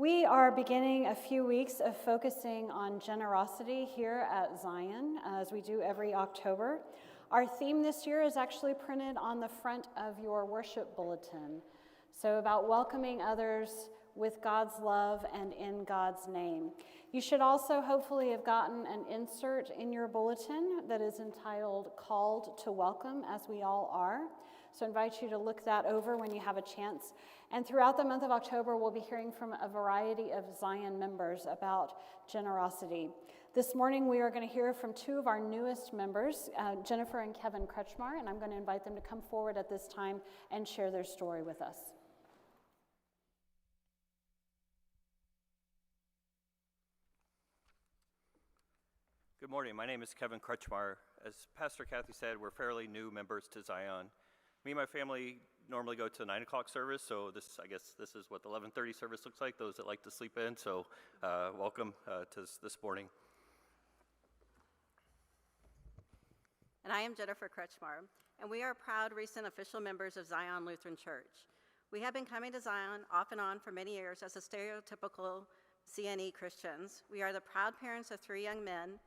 We are beginning a few weeks of focusing on generosity here at Zion, as we do every October. Our theme this year is actually printed on the front of your worship bulletin. So about welcoming others with God's love and in God's name. You should also hopefully have gotten an insert in your bulletin that is entitled Called to Welcome, as we all are. So I invite you to look that over when you have a chance. And throughout the month of October, we'll be hearing from a variety of Zion members about generosity. This morning, we are going to hear from two of our newest members, Jennifer and Kevin Kretschmar, and I'm going to invite them to come forward at this time and share their story with us. Good morning. My name is Kevin Kretschmar. As Pastor Kathy said, we're fairly new members to Zion. Me and my family normally go to the 9 o'clock service, so I guess this is what the 11:30 service looks like, those that like to sleep in, so welcome to this morning. And I am Jennifer Kretschmar, and we are proud recent official members of Zion Lutheran Church. We have been coming to Zion off and on for many years as a stereotypical CNE Christians. We are the proud parents of 3 young men,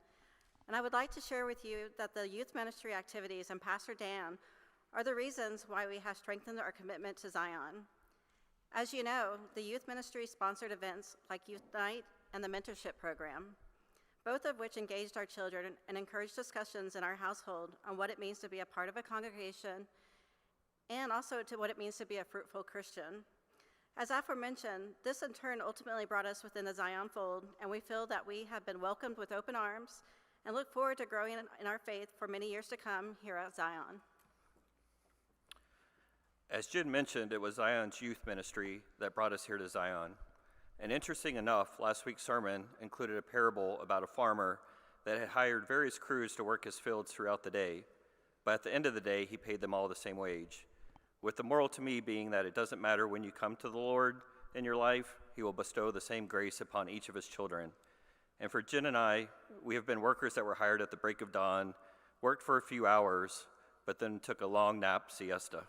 and I would like to share with you that the youth ministry activities and Pastor Dan are the reasons why we have strengthened our commitment to Zion. As you know, the youth ministry sponsored events like Youth Night and the Mentorship Program, both of which engaged our children and encouraged discussions in our household on what it means to be a part of a congregation and also to what it means to be a fruitful Christian. As aforementioned, this in turn ultimately brought us within the Zion fold, and we feel that we have been welcomed with open arms and look forward to growing in our faith for many years to come here at Zion. As Jen mentioned, it was Zion's youth ministry that brought us here to Zion. And interesting enough, last week's sermon included a parable about a farmer that had hired various crews to work his fields throughout the day, but at the end of the day, he paid them all the same wage. With the moral to me being that it doesn't matter when you come to the Lord in your life, he will bestow the same grace upon each of his children. And for Jen and I, we have been workers that were hired at the break of dawn, worked for a few hours, but then took a long nap siesta,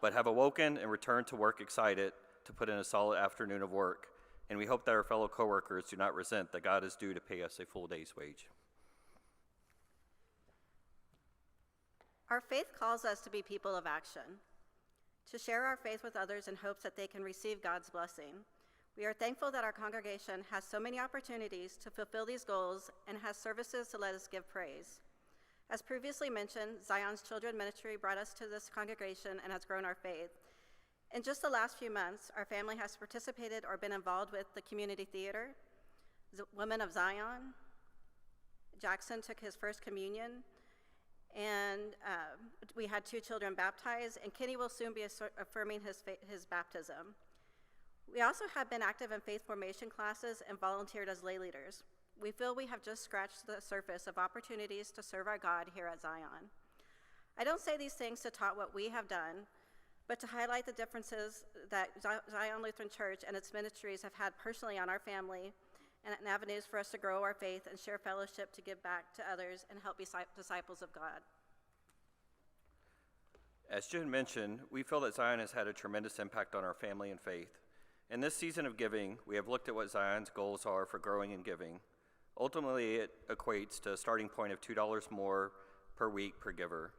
but have awoken and returned to work excited to put in a solid afternoon of work. And we hope that our fellow coworkers do not resent that God is due to pay us a full day's wage. Our faith calls us to be people of action, to share our faith with others in hopes that they can receive God's blessing. We are thankful that our congregation has so many opportunities to fulfill these goals and has services to let us give praise. As previously mentioned, Zion's Children Ministry brought us to this congregation and has grown our faith. In just the last few months, our family has participated or been involved with the community theater, Women of Zion. Jackson took his first communion, and we had 2 children baptized, and Kenny will soon be affirming his baptism. We also have been active in faith formation classes and volunteered as lay leaders. We feel we have just scratched the surface of opportunities to serve our God here at Zion. I don't say these things to tout what we have done, but to highlight the differences that Zion Lutheran Church and its ministries have had personally on our family and avenues for us to grow our faith and share fellowship to give back to others and help be disciples of God. As Jen mentioned, we feel that Zion has had a tremendous impact on our family and faith. In this season of giving, we have looked at what Zion's goals are for growing and giving. Ultimately, it equates to a starting point of $2 more per week per giver.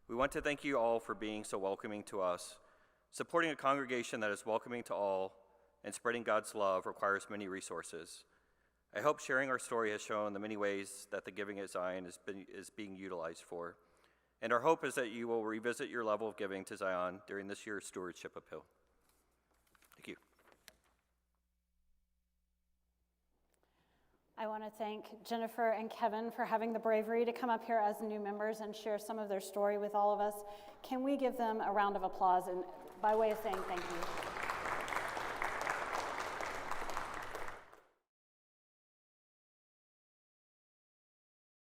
We want to thank you all for being so welcoming to us. Supporting a congregation that is welcoming to all and spreading God's love requires many resources. I hope sharing our story has shown the many ways that the giving at Zion is being utilized for. And our hope is that you will revisit your level of giving to Zion during this year's Stewardship Appeal. Thank you. I want to thank Jennifer and Kevin for having the bravery to come up here as new members and share some of their story with all of us. Can we give them a round of applause and by way of saying thank you?